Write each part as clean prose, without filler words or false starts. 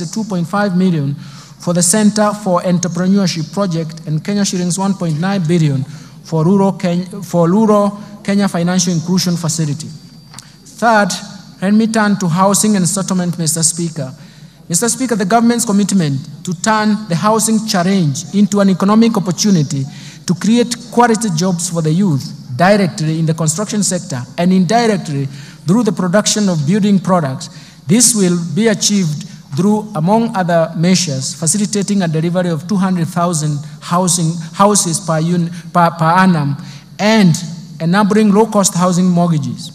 62.5 million for the Center for Entrepreneurship Project and Kenya shillings 1.9 billion for rural Kenya Financial Inclusion Facility. Third, let me turn to housing and settlement, Mr. Speaker. Mr. Speaker, the government's commitment to turn the housing challenge into an economic opportunity to create quality jobs for the youth directly in the construction sector and indirectly through the production of building products. This will be achieved through, among other measures, facilitating a delivery of 200,000 houses per annum and enabling low-cost housing mortgages.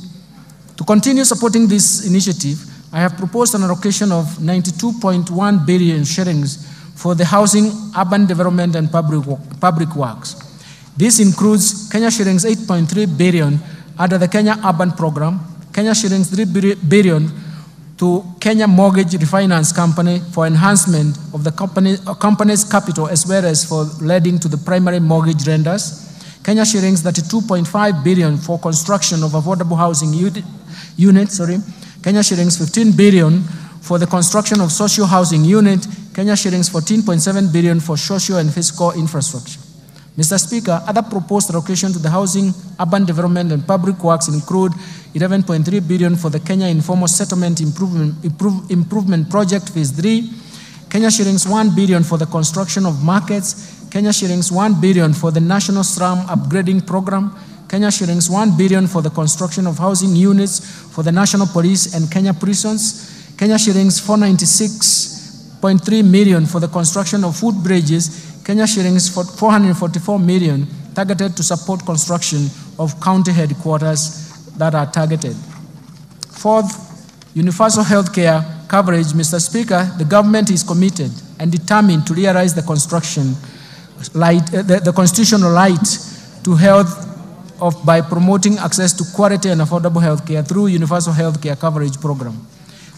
To continue supporting this initiative, I have proposed an allocation of 92.1 billion shillings for the housing, urban development, and public works. This includes Kenya shillings 8.3 billion under the Kenya Urban Program, Kenya shillings 3 billion to Kenya Mortgage Refinance Company for enhancement of the company's capital as well as for lending to the primary mortgage lenders, Kenya shillings 32.5 billion for construction of affordable housing units, Kenya shillings 15 billion for the construction of social housing unit, Kenya shillings 14.7 billion for social and physical infrastructure. Mr. Speaker, other proposed allocation to the housing, urban development, and public works include 11.3 billion for the Kenya Informal Settlement Improvement Project Phase 3, Kenya shillings 1 billion for the construction of markets, Kenya shillings 1 billion for the National Slum Upgrading Program, Kenya shillings 1 billion for the construction of housing units for the National Police and Kenya prisons, Kenya shillings 496.3 million for the construction of food bridges, Kenya shillings 444 million targeted to support construction of county headquarters that are targeted. Fourth, universal health care coverage. Mr. Speaker, the government is committed and determined to realize the the constitutional right to health by promoting access to quality and affordable health care through universal health care coverage program.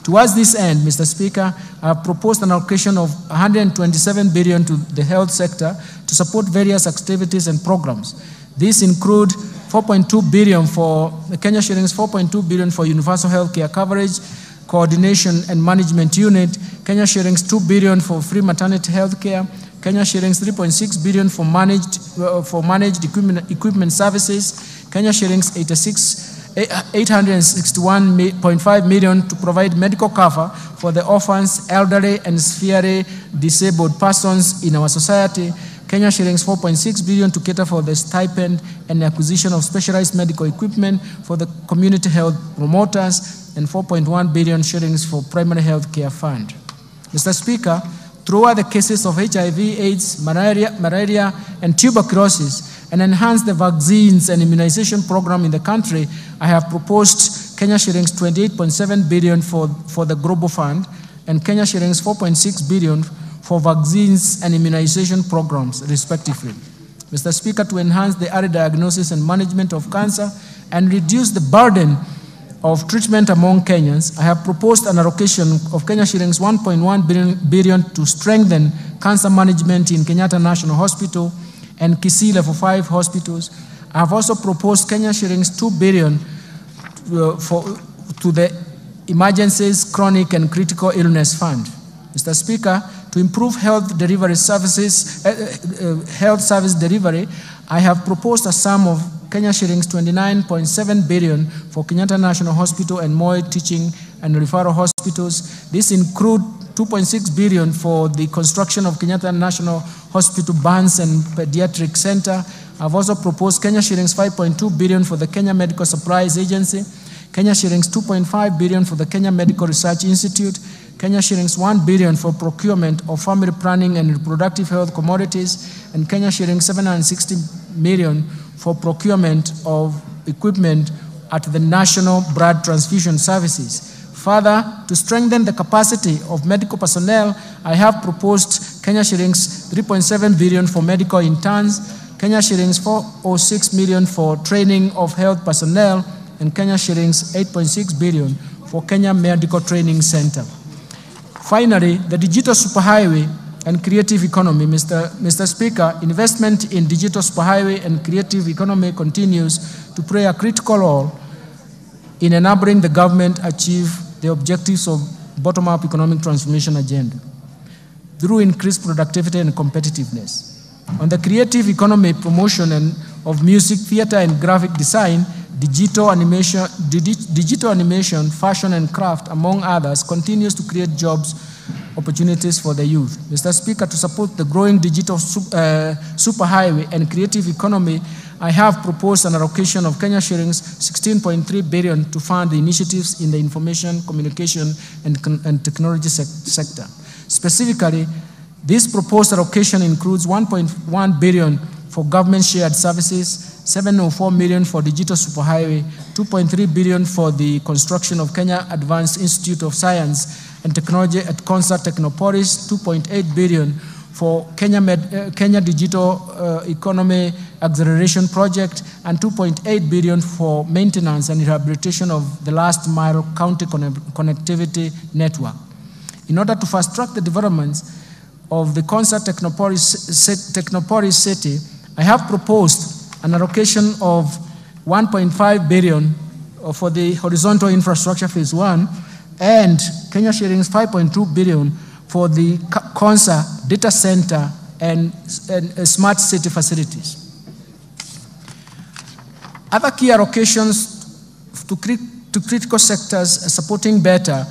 Towards this end, Mr. Speaker, I have proposed an allocation of 127 billion to the health sector to support various activities and programs. These include 4.2 billion for Kenya shillings 4.2 billion for universal health care coverage, coordination and management unit, Kenya shillings 2 billion for free maternity health care, Kenya shillings 3.6 billion for managed equipment services, Kenya shillings 861.5 million to provide medical cover for the orphans, elderly, and severely disabled persons in our society, Kenya shillings 4.6 billion to cater for the stipend and acquisition of specialized medical equipment for the community health promoters, and 4.1 billion shillings for primary health care fund. Mr. Speaker, throughout the cases of HIV, AIDS, malaria, and tuberculosis, and enhance the vaccines and immunization program in the country, I have proposed Kenya shillings 28.7 billion for the Global Fund and Kenya shillings 4.6 billion for vaccines and immunization programs, respectively. Mr. Speaker, to enhance the early diagnosis and management of cancer and reduce the burden of treatment among Kenyans, I have proposed an allocation of Kenya shillings 1.1 billion to strengthen cancer management in Kenyatta National Hospital and Kisii Level 5 hospitals. I have also proposed Kenya shillings 2 billion to the Emergencies, Chronic and Critical Illness Fund. Mr. Speaker, to improve health service delivery, I have proposed a sum of Kenya shillings 29.7 billion for Kenyatta National Hospital and Moi Teaching and Referral Hospitals. This includes 2.6 billion for the construction of Kenyatta National Hospital Burns and Pediatric Center. I've also proposed Kenya shillings 5.2 billion for the Kenya Medical Supplies Agency, Kenya shillings 2.5 billion for the Kenya Medical Research Institute, Kenya shillings 1 billion for procurement of family planning and reproductive health commodities, and Kenya shillings 760 million for procurement of equipment at the National Blood Transfusion Services. Further, to strengthen the capacity of medical personnel, I have proposed Kenya shillings 3.7 billion for medical interns, Kenya shillings 406 million for training of health personnel, and Kenya shillings 8.6 billion for Kenya Medical Training Center. Finally, the digital superhighway and creative economy. Mr. Speaker, investment in digital superhighway and creative economy continues to play a critical role in enabling the government achieve the objectives of bottom-up economic transformation agenda through increased productivity and competitiveness. On the creative economy promotion of music, theater, and graphic design, digital animation, fashion, and craft, among others, continues to create jobs opportunities for the youth. Mr. Speaker, to support the growing digital superhighway and creative economy, I have proposed an allocation of Kenya shillings 16.3 billion to fund the initiatives in the information, communication, and technology sector. Specifically, this proposed allocation includes 1.1 billion for government shared services, 704 million for digital superhighway, 2.3 billion for the construction of Kenya Advanced Institute of Science and Technology at Concert Technopolis, 2.8 billion for Kenya Digital Economy Acceleration Project, and 2.8 billion for maintenance and rehabilitation of the last mile county connectivity network. In order to fast-track the developments of the Concert Technopolis city, I have proposed an allocation of 1.5 billion for the horizontal infrastructure phase 1 and Kenya shillings 5.2 billion for the Concert data center and smart city facilities. Other key allocations to critical sectors supporting better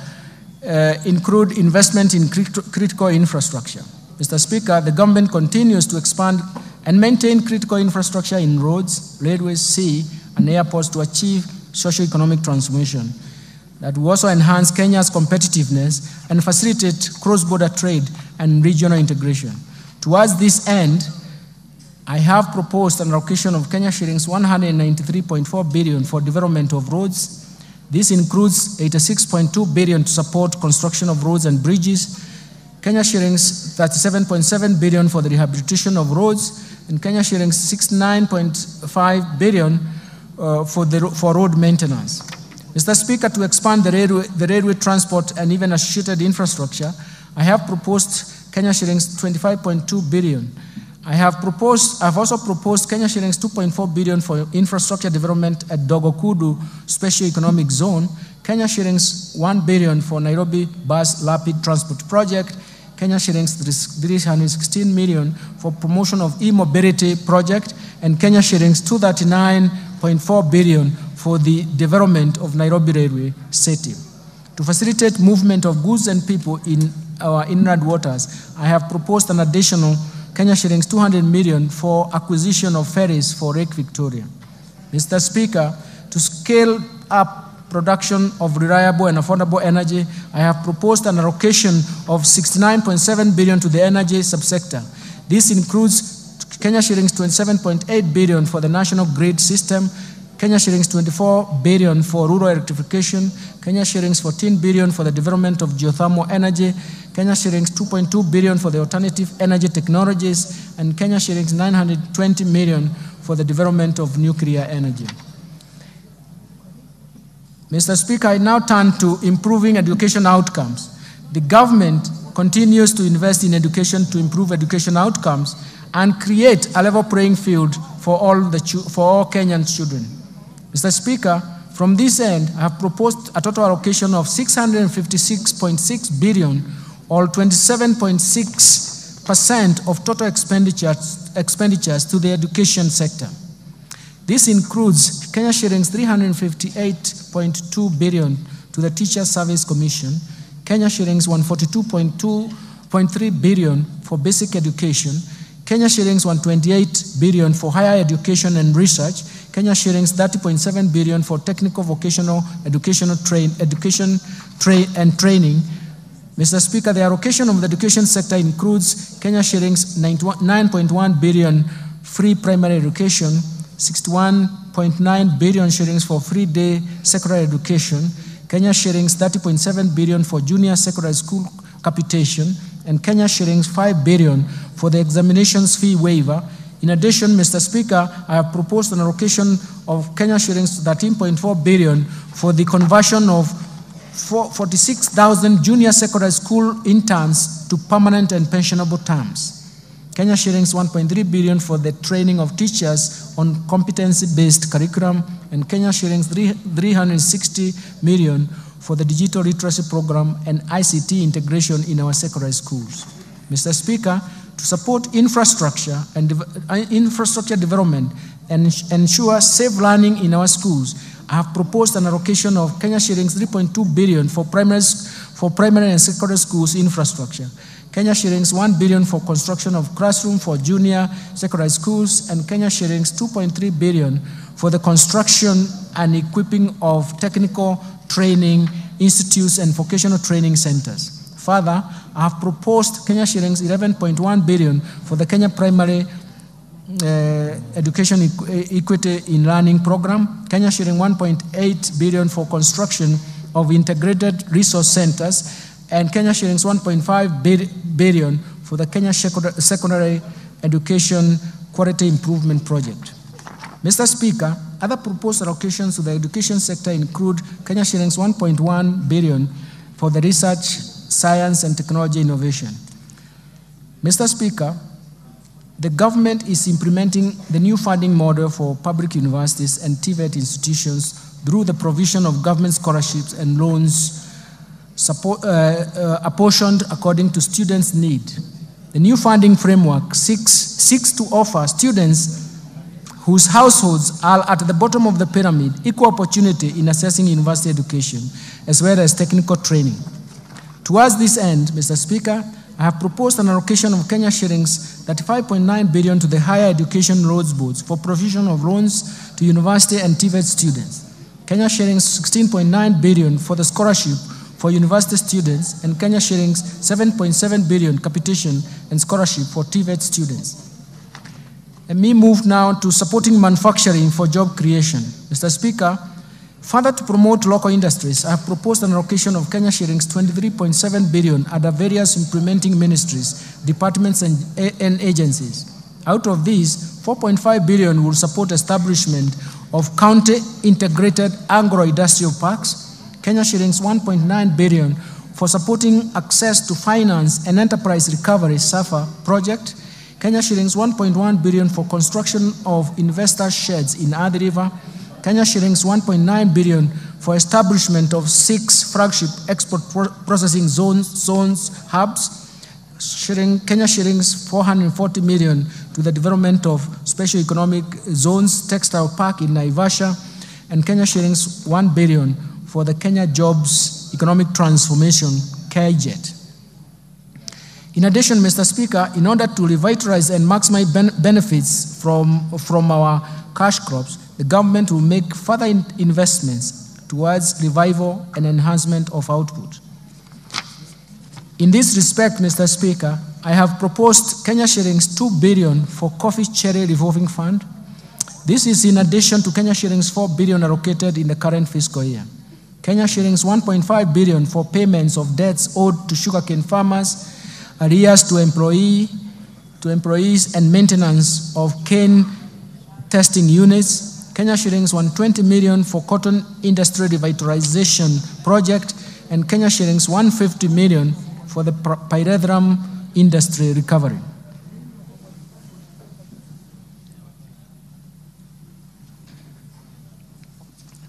include investment in critical infrastructure. Mr. Speaker, the government continues to expand and maintain critical infrastructure in roads, railways, sea, and airports to achieve socio-economic transformation that will also enhance Kenya's competitiveness and facilitate cross-border trade and regional integration. Towards this end, I have proposed an allocation of Kenya shillings 193.4 billion for development of roads. This includes 86.2 billion to support construction of roads and bridges, Kenya shillings 37.7 billion for the rehabilitation of roads, and Kenya shillings 69.5 billion for road maintenance. Mr. Speaker, to expand the railway transport and even associated infrastructure, I have proposed Kenya shillings 25.2 billion. I have also proposed Kenya shillings 2.4 billion for infrastructure development at Dogokudu Special Economic Zone, Kenya shillings 1 billion for Nairobi Bus Rapid Transport Project, Kenya shillings 316 million for promotion of e-mobility project, and Kenya shillings 239.4 billion for the development of Nairobi Railway City. To facilitate movement of goods and people in our inland waters, I have proposed an additional Kenya shillings 200 million for acquisition of ferries for Lake Victoria. Mr. Speaker, to scale up production of reliable and affordable energy, I have proposed an allocation of 69.7 billion to the energy subsector. This includes Kenya shillings 27.8 billion for the national grid system, Kenya shillings 24 billion for rural electrification, Kenya shillings 14 billion for the development of geothermal energy, Kenya shillings 2.2 billion for the alternative energy technologies, and Kenya shillings 920 million for the development of nuclear energy. Mr. Speaker, I now turn to improving education outcomes. The government continues to invest in education to improve education outcomes and create a level playing field for all Kenyan children. Mr. Speaker, from this end, I have proposed a total allocation of 656.6 billion, or 27.6% of total expenditures to the education sector. This includes Kenya shillings 358.2 billion to the Teacher Service Commission, Kenya shillings 142.3 billion for basic education, Kenya shillings 128 billion for higher education and research, Kenya shillings 30.7 billion for technical vocational education and training. Mr. Speaker, the allocation of the education sector includes Kenya shillings 9.1 billion free primary education, 61.9 billion shillings for free day secondary education, Kenya shillings 30.7 billion for junior secondary school capitation, and Kenya shillings 5 billion for the examinations fee waiver. In addition, Mr. Speaker, I have proposed an allocation of Kenya shillings 13.4 billion for the conversion of 46,000 junior secondary school interns to permanent and pensionable terms. Kenya shillings 1.3 billion for the training of teachers on competency-based curriculum, and Kenya shillings 360 million for the digital literacy program and ICT integration in our secondary schools. Mr. Speaker, to support infrastructure and infrastructure development and ensure safe learning in our schools, I have proposed an allocation of Kenya shillings 3.2 billion for primary and secondary schools infrastructure, Kenya shillings 1 billion for construction of classroom for junior secondary schools, and Kenya shillings 2.3 billion for the construction and equipping of technical training institutes and vocational training centers. Further, I have proposed Kenya shillings 11.1 billion for the Kenya Primary Education Equity in Learning Program, Kenya shilling 1.8 billion for construction of integrated resource centers, and Kenya shillings 1.5 billion for the Kenya Secondary Education Quality Improvement Project. Mr. Speaker, other proposed allocations to the education sector include Kenya shillings 1.1 billion for the research, science, and technology innovation. Mr. Speaker, the government is implementing the new funding model for public universities and TVET institutions through the provision of government scholarships and loans apportioned according to students' need. The new funding framework seeks to offer students whose households are at the bottom of the pyramid equal opportunity in accessing university education, as well as technical training. Towards this end, Mr. Speaker, I have proposed an allocation of Kenya shillings 35.9 billion to the Higher Education Loans Boards for provision of loans to university and TVET students, Kenya shillings 16.9 billion for the scholarship for university students, and Kenya shillings 7.7 billion capitation and scholarship for TVET students. Let me move now to supporting manufacturing for job creation. Mr. Speaker, further to promote local industries, I have proposed an allocation of Kenya shillings 23.7 billion under various implementing ministries, departments, and agencies. Out of these, 4.5 billion will support establishment of county integrated agro-industrial parks, Kenya shillings 1.9 billion for supporting access to finance and enterprise recovery SAFA project, Kenya shillings 1.1 billion for construction of investor sheds in Athi River, Kenya shillings 1.9 billion for establishment of 6 flagship export processing zones hubs, Kenya shillings 440 million to the development of special economic zones textile park in Naivasha, and Kenya shillings 1 billion for the Kenya Jobs Economic Transformation KJET. In addition, Mr. Speaker, in order to revitalize and maximize benefits from our cash crops, the government will make further investments towards revival and enhancement of output. In this respect, Mr. Speaker, I have proposed Kenya shillings 2 billion for Coffee Cherry Revolving Fund. This is in addition to Kenya shillings 4 billion allocated in the current fiscal year. Kenya shillings 1.5 billion for payments of debts owed to sugarcane farmers, arrears to employees and maintenance of cane testing units, Kenya shillings 120 million for cotton industry revitalization project, and Kenya shillings 150 million for the pyrethrum industry recovery.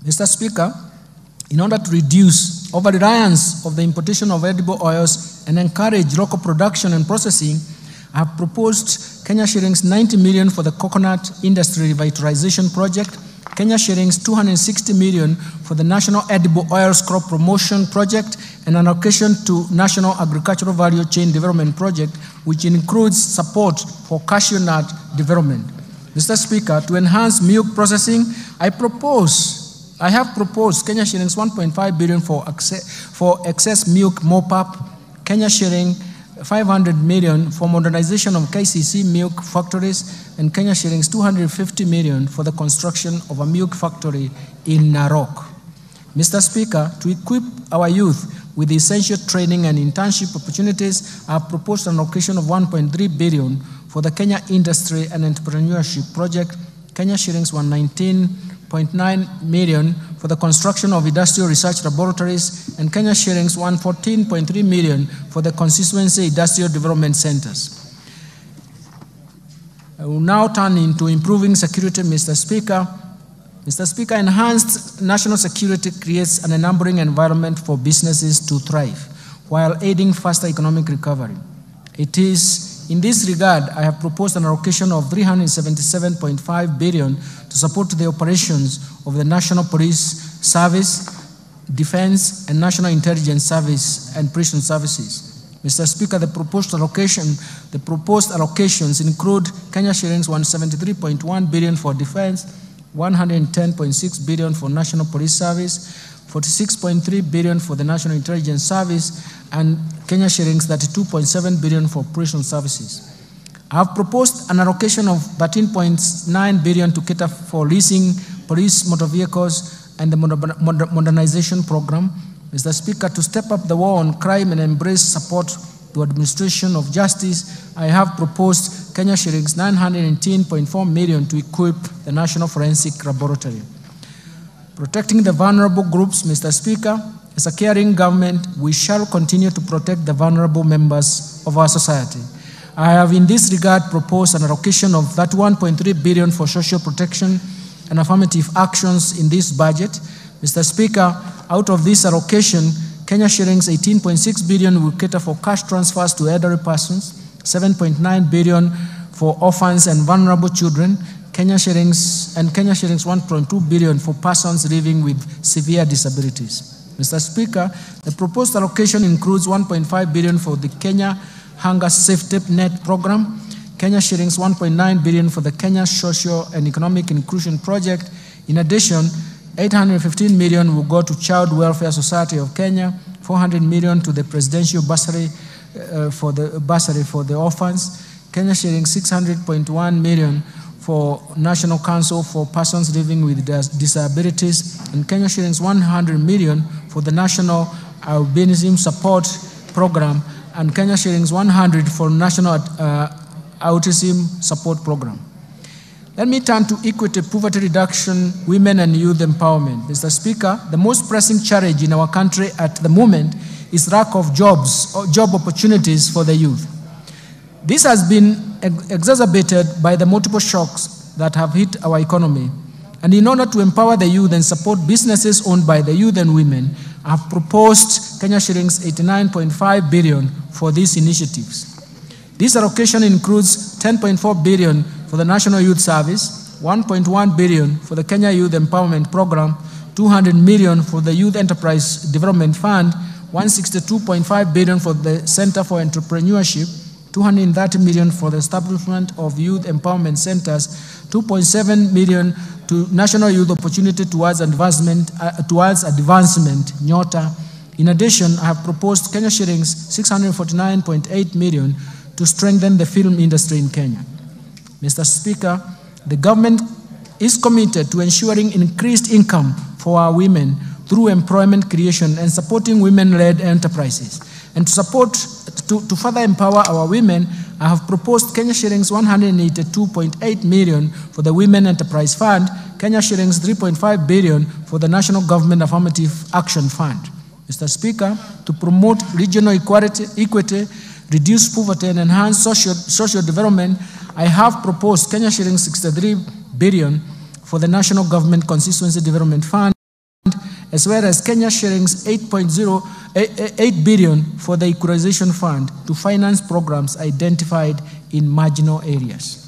Mr. Speaker, in order to reduce over-reliance of the importation of edible oils and encourage local production and processing, I have proposed Kenya shillings 90 million for the coconut industry revitalization project, Kenya shillings 260 million for the National Edible Oils Crop Promotion Project, and an allocation to National Agricultural Value Chain Development Project, which includes support for cashew nut development. Mr. Speaker, to enhance milk processing, I have proposed Kenya shillings 1.5 billion for excess milk mop-up, Kenya shilling 500 million for modernization of KCC milk factories, and Kenya shillings 250 million for the construction of a milk factory in Narok. Mr. Speaker, to equip our youth with essential training and internship opportunities, I have proposed an allocation of 1.3 billion for the Kenya Industry and Entrepreneurship Project, Kenya shillings 119.9 million for the construction of industrial research laboratories, and Kenya shillings 114.3 million for the constituency industrial development centers. I will now turn into improving security, Mr. Speaker. Mr. Speaker, enhanced national security creates an enabling environment for businesses to thrive while aiding faster economic recovery. It is in this regard, I have proposed an allocation of 377.5 billion to support the operations of the National Police Service, Defense, and National Intelligence Service and Prison Services. Mr. Speaker, the proposed allocations include Kenya shillings 173.1 billion for defense, 110.6 billion for National Police Service, 46.3 billion for the National Intelligence Service, and Kenya shillings 32.7 billion for prison services. I have proposed an allocation of 13.9 billion to cater for leasing police motor vehicles and the modernization program. Mr. Speaker, to step up the war on crime and embrace support to administration of justice, I have proposed Kenya shillings 918.4 million to equip the National Forensic Laboratory. Protecting the vulnerable groups, Mr. Speaker, as a caring government, we shall continue to protect the vulnerable members of our society. I have in this regard proposed an allocation of 31.3 billion for social protection and affirmative actions in this budget. Mr. Speaker, out of this allocation, Kenya shillings 18.6 billion will cater for cash transfers to elderly persons, 7.9 billion for orphans and vulnerable children, Kenya shillings 1.2 billion for persons living with severe disabilities. Mr. Speaker, the proposed allocation includes 1.5 billion for the Kenya Hunger Safety Net Program, Kenya shillings 1.9 billion for the Kenya Social and Economic Inclusion Project. In addition, 815 million will go to Child Welfare Society of Kenya, 400 million to the Presidential Bursary for the orphans, Kenya shillings 600.1 million for National Council for Persons Living with Disabilities, and Kenya shillings 100 million for the National Albinism Support Program, and Kenya shillings 100 for National Autism Support Program. Let me turn to equity, poverty reduction, women and youth empowerment. Mr. Speaker, the most pressing challenge in our country at the moment is lack of jobs or job opportunities for the youth. This has been exacerbated by the multiple shocks that have hit our economy. And in order to empower the youth and support businesses owned by the youth and women, I have proposed Kenya shillings 89.5 billion for these initiatives. This allocation includes 10.4 billion for the National Youth Service, 1.1 billion for the Kenya Youth Empowerment Program, 200 million for the Youth Enterprise Development Fund, 162.5 billion for the Center for Entrepreneurship, 230 million for the establishment of youth empowerment centers, 2.7 million to National Youth Opportunity towards Advancement, NYOTA. In addition, I have proposed Kenya shillings 649.8 million to strengthen the film industry in Kenya. Mr. Speaker, the government is committed to ensuring increased income for our women through employment creation and supporting women-led enterprises. And to further empower our women, I have proposed Kenya shillings 182.8 million for the Women Enterprise Fund, Kenya shillings 3.5 billion for the National Government Affirmative Action Fund. Mr. Speaker, to promote regional equity, reduce poverty, and enhance social development, I have proposed Kenya shillings 63 billion for the National Government Constituency Development Fund, as well as Kenya shillings 8 billion for the Equalization Fund to finance programs identified in marginal areas.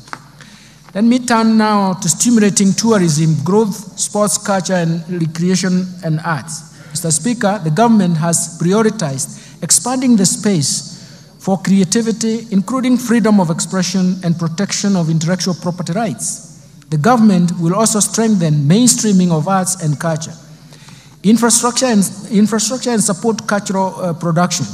Let me turn now to stimulating tourism, growth, sports, culture, and recreation and arts. Mr. Speaker, the government has prioritized expanding the space for creativity, including freedom of expression and protection of intellectual property rights. The government will also strengthen mainstreaming of arts and culture, infrastructure and support cultural production,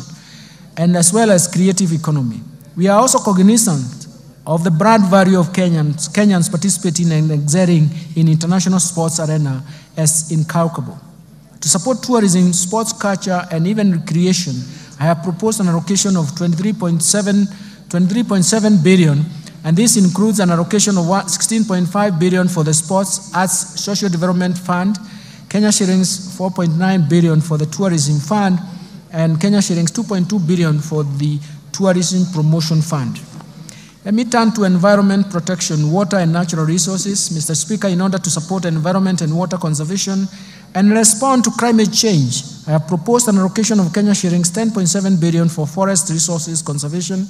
and as well as creative economy. We are also cognizant of the brand value of Kenyans participating and excelling in international sports arena as incalculable. To support tourism, sports, culture, and even recreation, I have proposed an allocation of 23.7 billion, and this includes an allocation of 16.5 billion for the Sports, Arts, Social Development Fund, Kenya shillings 4.9 billion for the Tourism Fund, and Kenya shillings 2.2 billion for the Tourism Promotion Fund. Let me turn to environment protection, water and natural resources. Mr. Speaker, in order to support environment and water conservation and respond to climate change, I have proposed an allocation of Kenya shillings 10.7 billion for forest resources conservation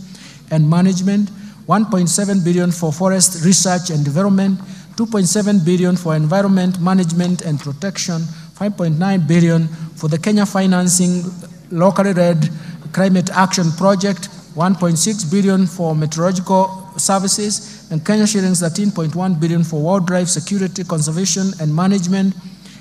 and management, 1.7 billion for forest research and development, 2.7 billion for environment management and protection, 5.9 billion for the Kenya Financing Locally Led Climate Action Project, 1.6 billion for meteorological services, and Kenya shillings 13.1 billion for wildlife security, conservation, and management.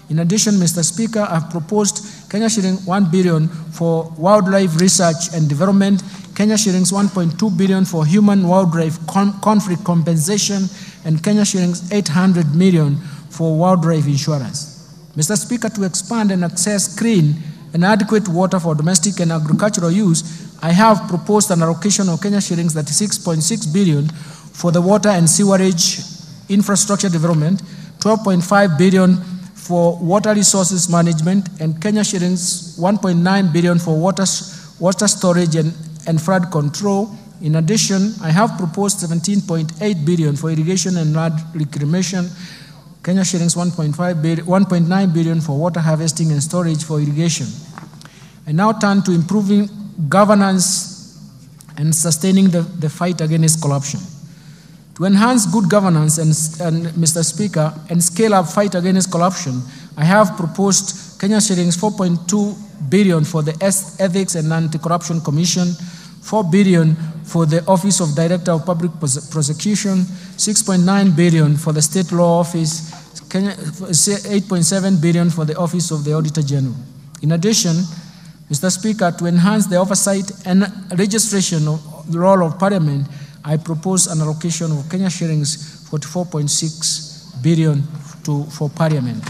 In addition, Mr. Speaker, I have proposed Kenya shilling 1 billion for wildlife research and development, Kenya shillings 1.2 billion for human-wildlife conflict compensation, and Kenya shillings 800 million for wildlife insurance. Mr. Speaker, to expand and access clean and adequate water for domestic and agricultural use, I have proposed an allocation of Kenya shillings 36.6 billion for the water and sewerage infrastructure development, 12.5 billion for water resources management, and Kenya shillings 1.9 billion for water storage and flood control. In addition, I have proposed 17.8 billion for irrigation and land reclamation, Kenya shillings 1.9 billion for water harvesting and storage for irrigation. I now turn to improving governance and sustaining the fight against corruption. To enhance good governance and Mr. Speaker, and scale up fight against corruption, I have proposed Kenya shillings 4.2 billion for the Ethics and Anti-Corruption Commission, 4 billion for the Office of Director of Public Prosecution, 6.9 billion for the State Law Office, 8.7 billion for the Office of the Auditor General. In addition, Mr. Speaker, to enhance the oversight and registration of the role of Parliament, I propose an allocation of Kenya shillings 44.6 billion for Parliament.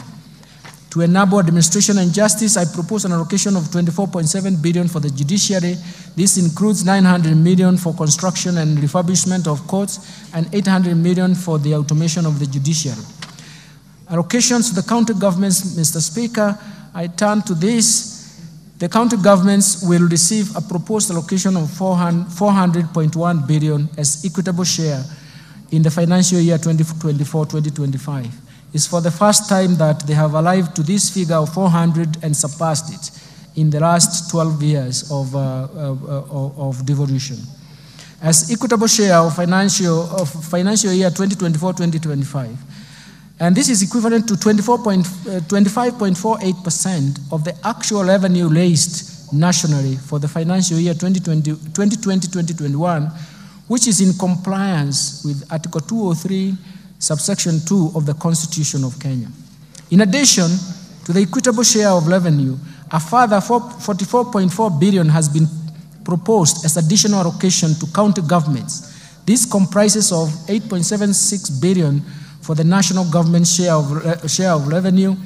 To enable administration and justice, I propose an allocation of 24.7 billion for the judiciary. This includes 900 million for construction and refurbishment of courts and 800 million for the automation of the judiciary. Allocations to the county governments, Mr. Speaker, I turn to this. The county governments will receive a proposed allocation of 400.1 billion as equitable share in the financial year 2024-2025. It's for the first time that they have arrived to this figure of 400 and surpassed it in the last 12 years of devolution. As equitable share of financial year 2024-2025. And this is equivalent to 25.48% of the actual revenue raised nationally for the financial year 2020-2021, which is in compliance with Article 203, subsection 2 of the Constitution of Kenya. In addition to the equitable share of revenue, a further 44.4 billion has been proposed as additional allocation to county governments. This comprises of 8.76 billion for the national government share of revenue,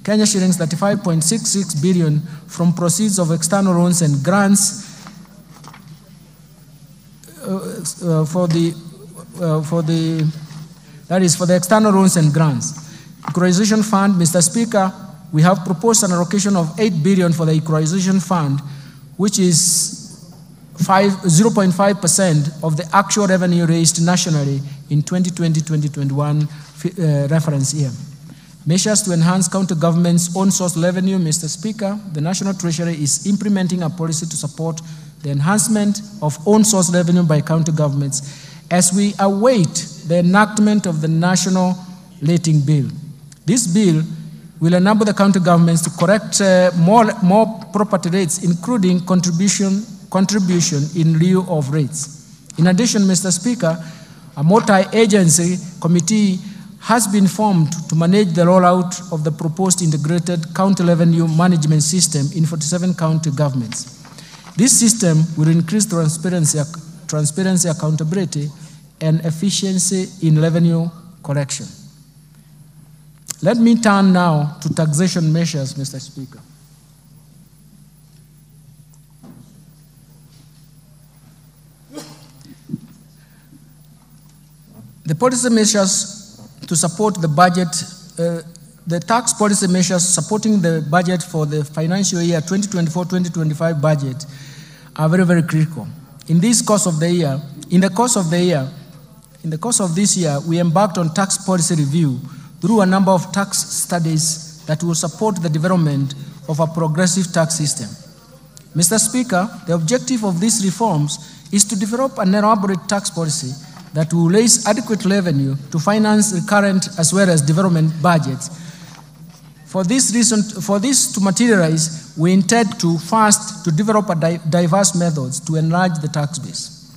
Kenya shillings 35.66 billion from proceeds of external loans and grants for the external loans and grants. Equalization Fund, Mr. Speaker, we have proposed an allocation of 8 billion for the Equalization Fund, which is 0.5% of the actual revenue raised nationally in 2020-2021 reference year. Measures to enhance county government's own source revenue, Mr. Speaker, the National Treasury is implementing a policy to support the enhancement of own source revenue by county governments as we await the enactment of the National Rating Bill. This bill will enable the county governments to correct more property rates, including contribution in lieu of rates. In addition, Mr. Speaker, a multi-agency committee has been formed to manage the rollout of the proposed integrated county revenue management system in 47 county governments. This system will increase transparency, accountability, and efficiency in revenue collection. Let me turn now to taxation measures, Mr. Speaker. The policy measures to support the budget, the tax policy measures supporting the budget for the financial year 2024-2025 budget are very, very critical. In the course of the year, in the course of this year, we embarked on tax policy review through a number of tax studies that will support the development of a progressive tax system. Mr. Speaker, the objective of these reforms is to develop an elaborate tax policy that will raise adequate revenue to finance recurrent as well as development budgets. For this to materialize, we intend to first to develop diverse methods to enlarge the tax base.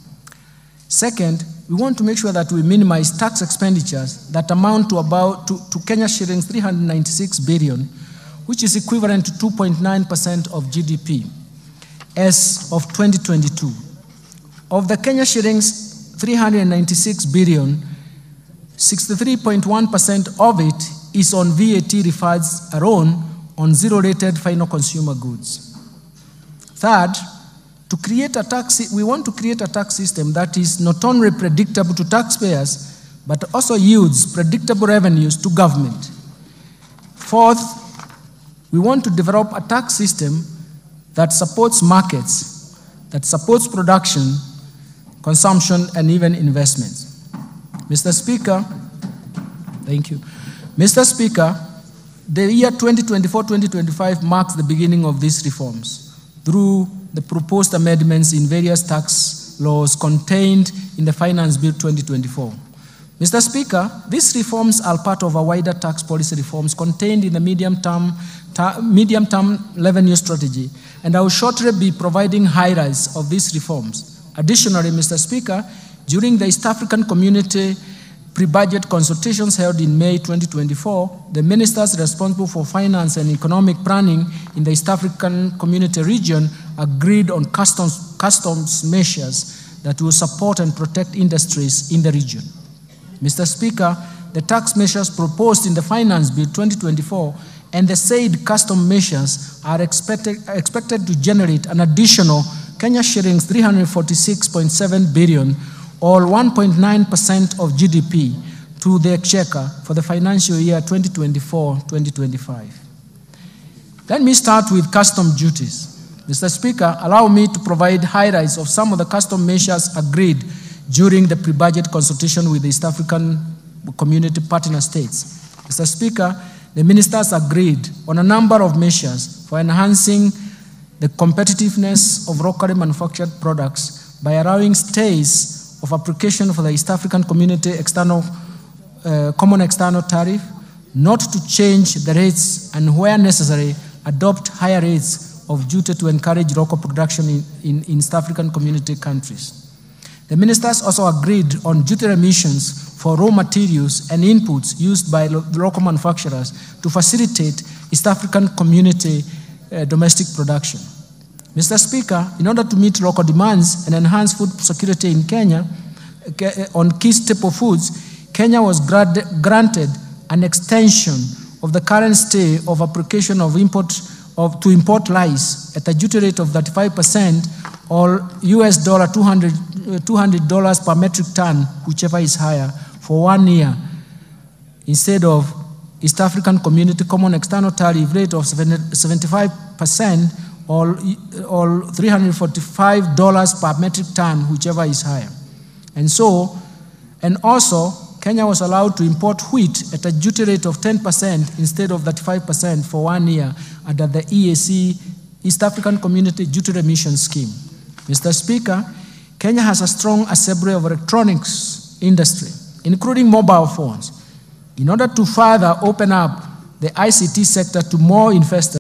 Second, we want to make sure that we minimize tax expenditures that amount to Kenya shillings 396 billion, which is equivalent to 2.9% of GDP as of 2022. Of the Kenya shillings 396 billion, 63.1% of it is on VAT refunds alone on zero-rated final consumer goods. Third, we want to create a tax system that is not only predictable to taxpayers, but also yields predictable revenues to government. Fourth, we want to develop a tax system that supports markets, that supports production, consumption, and even investments. Mr. Speaker, thank you. Mr. Speaker, the year 2024-2025 marks the beginning of these reforms through the proposed amendments in various tax laws contained in the Finance Bill 2024. Mr. Speaker, these reforms are part of a wider tax policy reforms contained in the medium-term revenue strategy, and I will shortly be providing highlights of these reforms. Additionally, Mr. Speaker, during the East African Community pre-budget consultations held in May 2024, the ministers responsible for finance and economic planning in the East African Community region agreed on customs measures that will support and protect industries in the region. Mr. Speaker, the tax measures proposed in the Finance Bill 2024 and the said custom measures are expected to generate an additional Kenya shillings 346.7 billion or 1.9% of GDP to the exchequer for the financial year 2024-2025. Let me start with custom duties. Mr. Speaker, allow me to provide highlights of some of the custom measures agreed during the pre-budget consultation with the East African Community partner states. Mr. Speaker, the ministers agreed on a number of measures for enhancing the competitiveness of locally manufactured products by allowing stays of application for the East African Community Common External Tariff, not to change the rates and where necessary, adopt higher rates of duty to encourage local production in East African Community countries. The ministers also agreed on duty remissions for raw materials and inputs used by local manufacturers to facilitate East African Community domestic production. Mr. Speaker, in order to meet local demands and enhance food security in Kenya on key staple foods, Kenya was granted an extension of the current stay of application of to import rice at a duty rate of 35% or US $200 per metric ton, whichever is higher, for 1 year, instead of East African Community Common External Tariff rate of 75% or $345 per metric ton, whichever is higher. And also, Kenya was allowed to import wheat at a duty rate of 10% instead of 35% for 1 year under the EAC, East African Community Duty Remission Scheme. Mr. Speaker, Kenya has a strong assembly of electronics industry, including mobile phones. In order to further open up the ICT sector to more investors,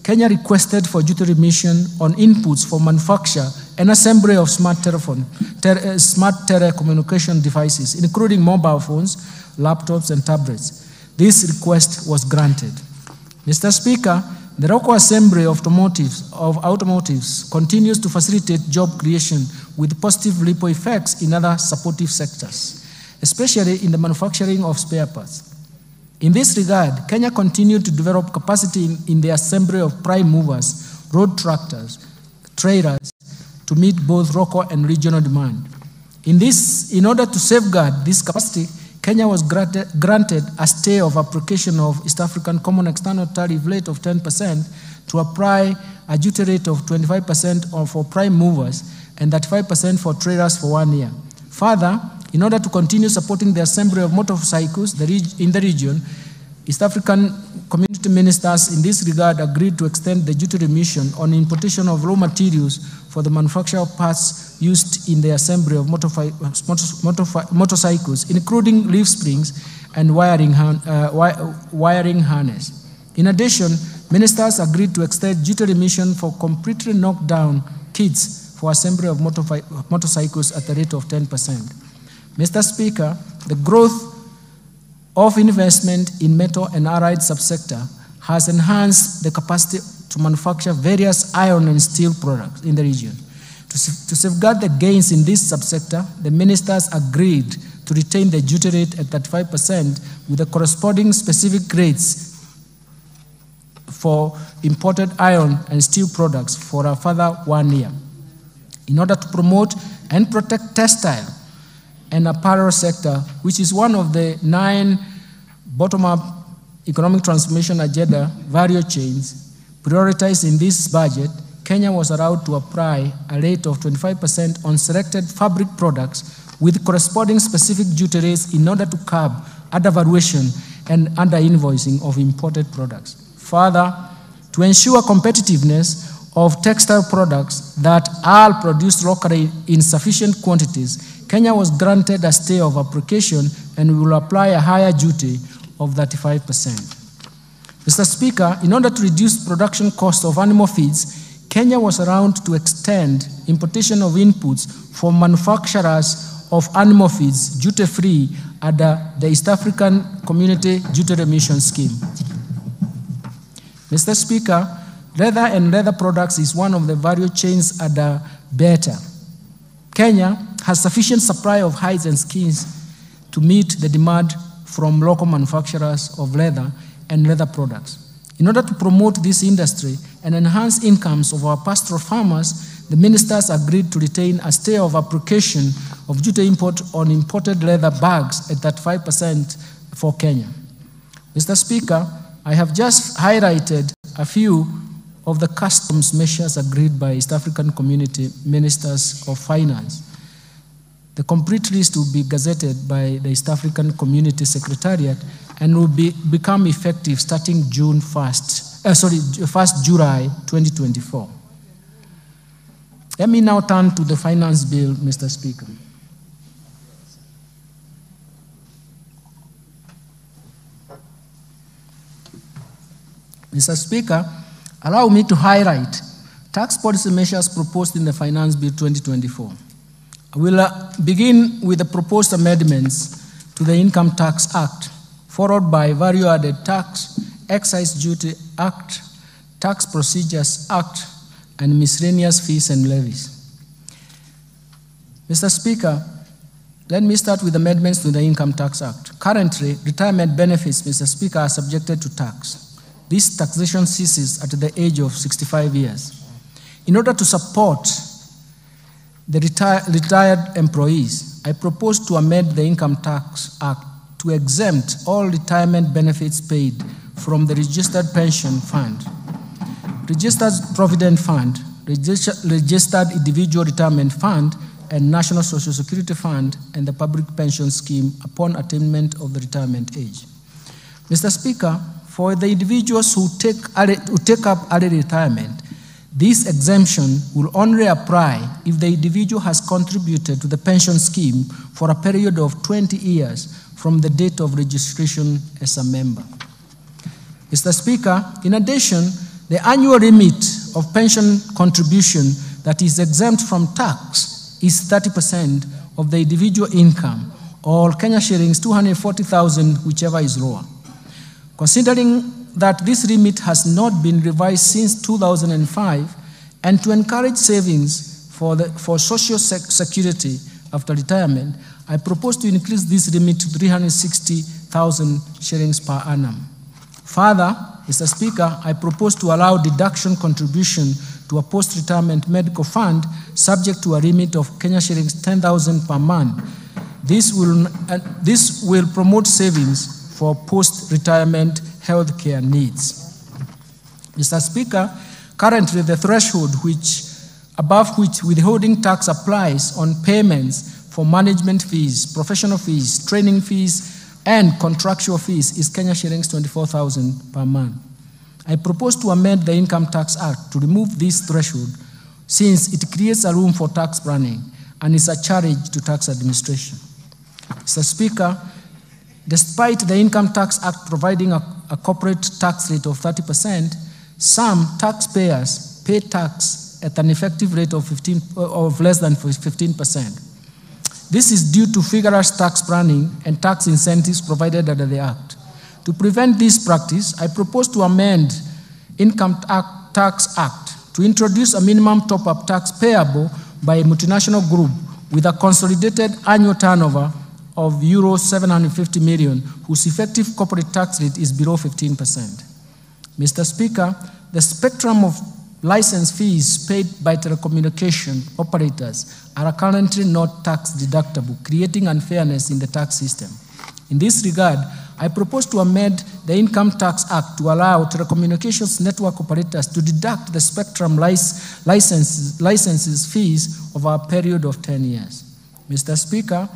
Kenya requested for duty remission on inputs for manufacture and assembly of smart telecommunication devices, including mobile phones, laptops, and tablets. This request was granted. Mr. Speaker, the local assembly of automotives continues to facilitate job creation with positive ripple effects in other supportive sectors, especially in the manufacturing of spare parts. In this regard, Kenya continued to develop capacity in the assembly of prime movers, road tractors, trailers, to meet both local and regional demand. In order to safeguard this capacity, Kenya was granted a stay of application of East African Common External Tariff rate of 10% to apply a duty rate of 25% for prime movers and 35% for trailers for 1 year. Further, in order to continue supporting the assembly of motorcycles in the region, East African community ministers in this regard agreed to extend the duty remission on importation of raw materials for the manufacture of parts used in the assembly of motorcycles, including leaf springs and wiring harness. In addition, ministers agreed to extend duty remission for completely knocked down kits for assembly of motorcycles at the rate of 10%. Mr. Speaker, the growth of investment in metal and allied subsector has enhanced the capacity to manufacture various iron and steel products in the region. To safeguard the gains in this subsector, the ministers agreed to retain the duty rate at 35% with the corresponding specific rates for imported iron and steel products for a further 1 year. In order to promote and protect textile and apparel sector, which is one of the 9 bottom-up economic transformation agenda value chains prioritized in this budget, Kenya was allowed to apply a rate of 25% on selected fabric products with corresponding specific duty rates in order to curb undervaluation and under-invoicing of imported products. Further, to ensure competitiveness of textile products that are produced locally in sufficient quantities, Kenya was granted a stay of application and will apply a higher duty of 35%. Mr. Speaker, in order to reduce production cost of animal feeds, Kenya was allowed to extend importation of inputs for manufacturers of animal feeds duty-free under the East African Community Duty Remission Scheme. Mr. Speaker, leather and leather products is one of the value chains under BETA. Kenya has sufficient supply of hides and skins to meet the demand from local manufacturers of leather and leather products. In order to promote this industry and enhance incomes of our pastoral farmers, the ministers agreed to retain a stay of application of duty import on imported leather bags at 35% for Kenya. Mr. Speaker, I have just highlighted a few of the customs measures agreed by East African Community Ministers of Finance. The complete list will be gazetted by the East African Community Secretariat and will become effective starting June 1st July 2024. Let me now turn to the finance bill, Mr. Speaker. Mr. Speaker, allow me to highlight tax policy measures proposed in the Finance Bill 2024. I will begin with the proposed amendments to the Income Tax Act, followed by Value-Added Tax, Excise Duty Act, Tax Procedures Act, and Miscellaneous Fees and Levies. Mr. Speaker, let me start with amendments to the Income Tax Act. Currently, retirement benefits, Mr. Speaker, are subjected to tax. This taxation ceases at the age of 65 years. In order to support the retired employees, I propose to amend the Income Tax Act to exempt all retirement benefits paid from the Registered Pension Fund, Registered Provident Fund, Registered Individual Retirement Fund, and National Social Security Fund and the Public Pension Scheme upon attainment of the retirement age. Mr. Speaker, for the individuals who take up early retirement, this exemption will only apply if the individual has contributed to the pension scheme for a period of 20 years from the date of registration as a member. Mr. Speaker, in addition, the annual limit of pension contribution that is exempt from tax is 30% of the individual income, or Kenya shillings 240,000, whichever is lower. Considering that this limit has not been revised since 2005, and to encourage savings for social security after retirement, I propose to increase this limit to 360,000 shillings per annum. Further, Mr. Speaker, I propose to allow deduction contribution to a post-retirement medical fund subject to a limit of Kenya shillings 10,000 per month. This will promote savings for post-retirement healthcare needs. Mr. Speaker, currently the threshold above which withholding tax applies on payments for management fees, professional fees, training fees, and contractual fees is Kenya shillings 24,000 per month. I propose to amend the Income Tax Act to remove this threshold since it creates a room for tax planning and is a challenge to tax administration. Mr. Speaker, despite the Income Tax Act providing a corporate tax rate of 30%, some taxpayers pay tax at an effective rate of less than 15%. This is due to vigorous tax planning and tax incentives provided under the Act. To prevent this practice, I propose to amend Income Tax Act to introduce a minimum top-up tax payable by a multinational group with a consolidated annual turnover of Euro 750 million, whose effective corporate tax rate is below 15%. Mr. Speaker, the spectrum of license fees paid by telecommunication operators are currently not tax deductible, creating unfairness in the tax system. In this regard, I propose to amend the Income Tax Act to allow telecommunications network operators to deduct the spectrum licenses fees over a period of 10 years. Mr. Speaker,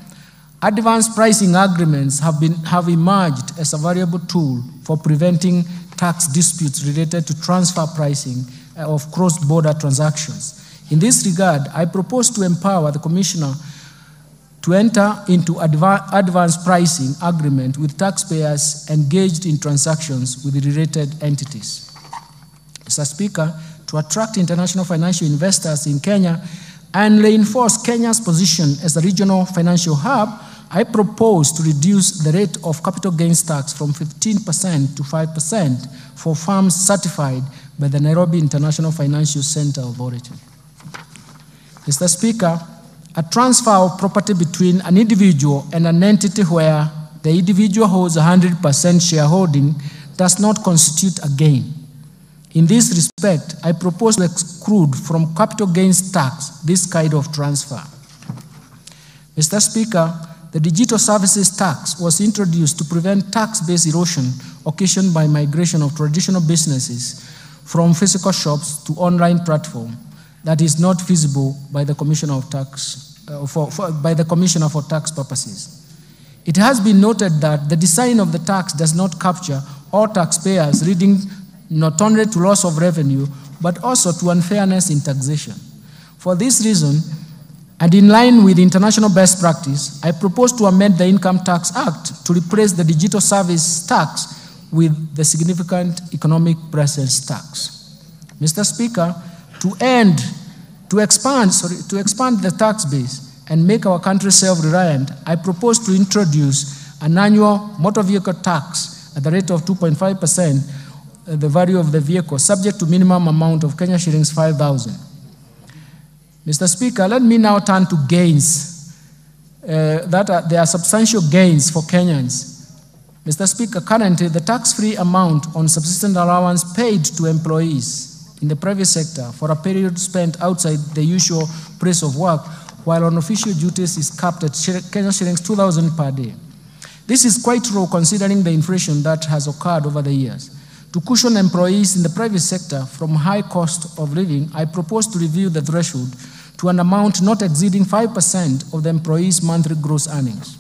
advanced pricing agreements have emerged as a valuable tool for preventing tax disputes related to transfer pricing of cross-border transactions. In this regard, I propose to empower the Commissioner to enter into advanced pricing agreement with taxpayers engaged in transactions with related entities. Mr. Speaker, to attract international financial investors in Kenya and reinforce Kenya's position as a regional financial hub, I propose to reduce the rate of capital gains tax from 15% to 5% for firms certified by the Nairobi International Financial Center Authority. Mr. Speaker, a transfer of property between an individual and an entity where the individual holds 100% shareholding does not constitute a gain. In this respect, I propose to exclude from capital gains tax this kind of transfer. Mr. Speaker, the digital services tax was introduced to prevent tax-based erosion occasioned by migration of traditional businesses from physical shops to online platform that is not feasible by the Commissioner of Tax by the Commissioner for Tax purposes. It has been noted that the design of the tax does not capture all taxpayers, leading not only to loss of revenue but also to unfairness in taxation. For this reason, and in line with international best practice, I propose to amend the Income Tax Act to replace the digital service tax with the significant economic presence tax. Mr. Speaker, to expand the tax base and make our country self-reliant, I propose to introduce an annual motor vehicle tax at the rate of 2.5%, the value of the vehicle, subject to minimum amount of Kenya shillings 5,000. Mr. Speaker, let me now turn to gains. There are substantial gains for Kenyans. Mr. Speaker, currently the tax-free amount on subsistence allowance paid to employees in the private sector for a period spent outside the usual place of work while on official duties is capped at Kenya shillings 2,000 per day. This is quite low considering the inflation that has occurred over the years. To cushion employees in the private sector from high cost of living, I propose to review the threshold to an amount not exceeding 5% of the employee's monthly gross earnings.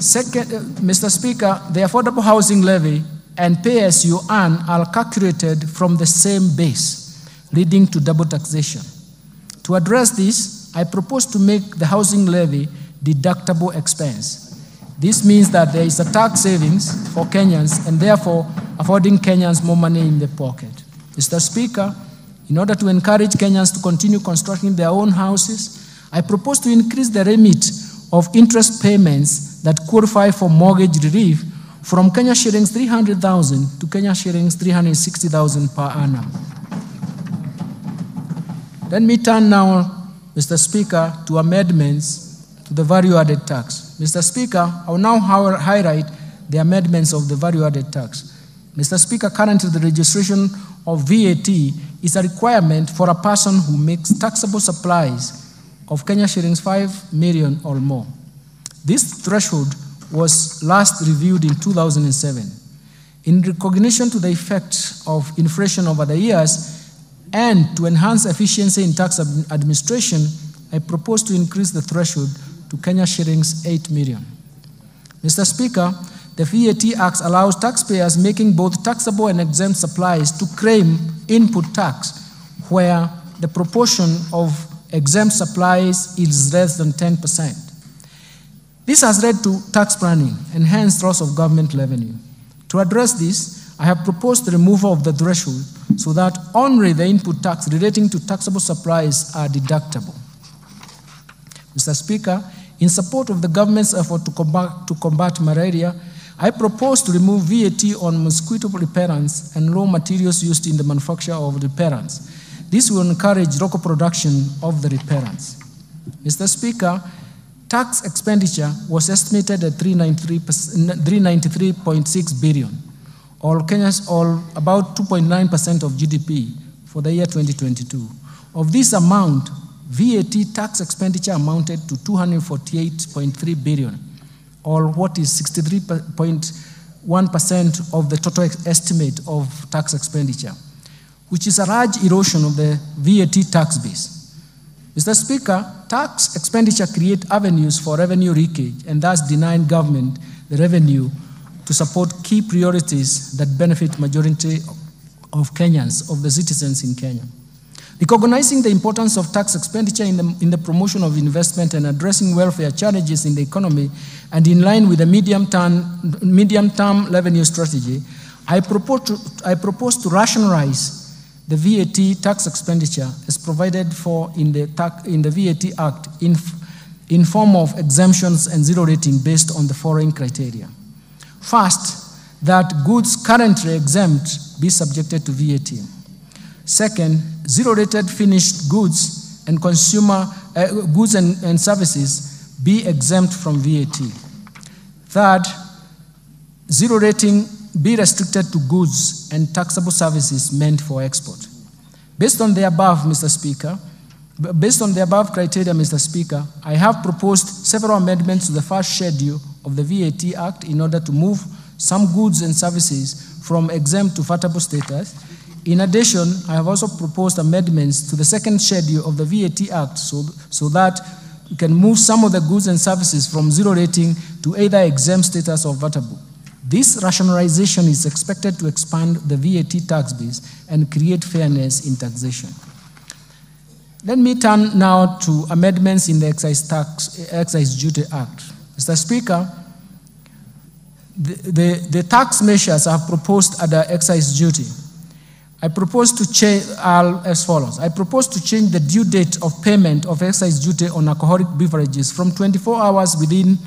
Second, Mr. Speaker, the affordable housing levy and pay as you earn are calculated from the same base, leading to double taxation. To address this, I propose to make the housing levy deductible expense. This means that there is a tax savings for Kenyans and therefore affording Kenyans more money in their pocket. Mr. Speaker, in order to encourage Kenyans to continue constructing their own houses, I propose to increase the limit of interest payments that qualify for mortgage relief from Kenya shillings 300,000 to Kenya shillings 360,000 per annum. Let me turn now, Mr. Speaker, to amendments to the value-added tax. Mr. Speaker, I will now highlight the amendments of the value-added tax. Mr. Speaker, currently the registration of VAT is a requirement for a person who makes taxable supplies of Kenya shillings 5 million or more. This threshold was last reviewed in 2007. In recognition to the effect of inflation over the years and to enhance efficiency in tax administration, I propose to increase the threshold to Kenya shillings 8 million. Mr. Speaker, the VAT Act allows taxpayers making both taxable and exempt supplies to claim input tax where the proportion of exempt supplies is less than 10%. This has led to tax planning and hence loss of government revenue. To address this, I have proposed the removal of the threshold so that only the input tax relating to taxable supplies are deductible. Mr. Speaker, in support of the government's effort to combat malaria, I propose to remove VAT on mosquito repellents and raw materials used in the manufacture of repellents. This will encourage local production of the repellents. Mr. Speaker, tax expenditure was estimated at 393.6 billion, or about 2.9% of GDP for the year 2022. Of this amount, VAT tax expenditure amounted to 248.3 billion, or what is 63.1% of the total estimate of tax expenditure, which is a large erosion of the VAT tax base. Mr. Speaker, tax expenditure creates avenues for revenue leakage and thus denying government the revenue to support key priorities that benefit majority of Kenyans, of the citizens in Kenya. Recognizing the importance of tax expenditure in the promotion of investment and addressing welfare challenges in the economy, and in line with the medium-term revenue strategy, I propose to rationalize the VAT tax expenditure as provided for in the VAT Act in form of exemptions and zero rating based on the following criteria. First, that goods currently exempt be subjected to VAT. Second, zero-rated finished goods and consumer goods and services be exempt from VAT. Third, zero rating be restricted to goods and taxable services meant for export. Based on the above, Mr. Speaker, based on the above criteria, Mr. Speaker, I have proposed several amendments to the first schedule of the VAT Act in order to move some goods and services from exempt to VAT status. In addition, I have also proposed amendments to the second schedule of the VAT Act so that we can move some of the goods and services from zero rating to either exempt status or VATable. This rationalization is expected to expand the VAT tax base and create fairness in taxation. Let me turn now to amendments in the Excise Duty Act. Mr. Speaker, the tax measures I have proposed under excise duty, I propose to change as follows. I propose to change the due date of payment of excise duty on alcoholic beverages from 24 hours within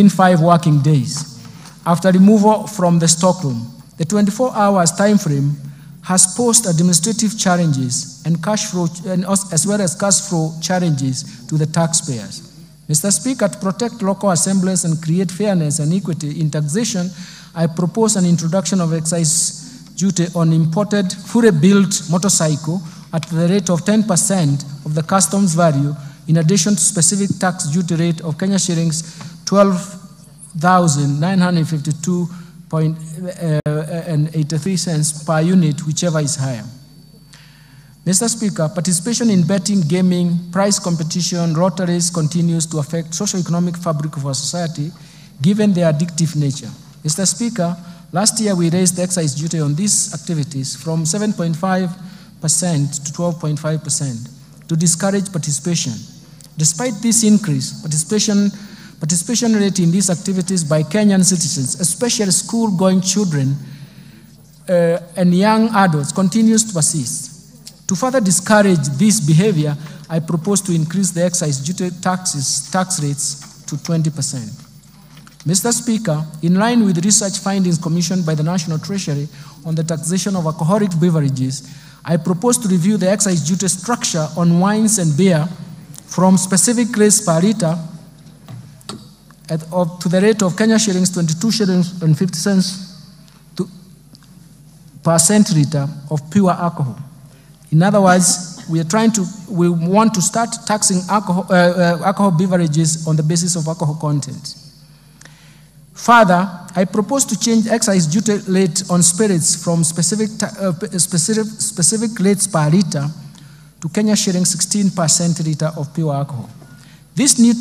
5 working days after removal from the stockroom. The 24 hours time frame has posed administrative challenges and cash flow, as well as cash flow challenges to the taxpayers. Mr. Speaker, to protect local assemblies and create fairness and equity in taxation, I propose an introduction of excise duty on imported fully built motorcycle at the rate of 10% of the customs value, in addition to specific tax duty rate of Kenya shillings 12,952.83 per unit, whichever is higher. Mr. Speaker, participation in betting, gaming, prize competition, lotteries continues to affect socio-economic fabric of our society, given their addictive nature. Mr. Speaker, last year we raised the excise duty on these activities from 7.5% to 12.5% to discourage participation. Despite this increase, participation rate in these activities by Kenyan citizens, especially school-going children and young adults, continues to persist. To further discourage this behavior, I propose to increase the excise duty tax rates to 20%. Mr. Speaker, in line with research findings commissioned by the National Treasury on the taxation of alcoholic beverages, I propose to review the excise duty structure on wines and beer from specific rates per litre to the rate of Kenya shillings 22 shillings and 50 cents per centiliter of pure alcohol. In other words, we want to start taxing alcohol beverages on the basis of alcohol content. Further, I propose to change excise duty rate on spirits from specific rates per litre to Kenya shillings 16 per centiliter of pure alcohol. This new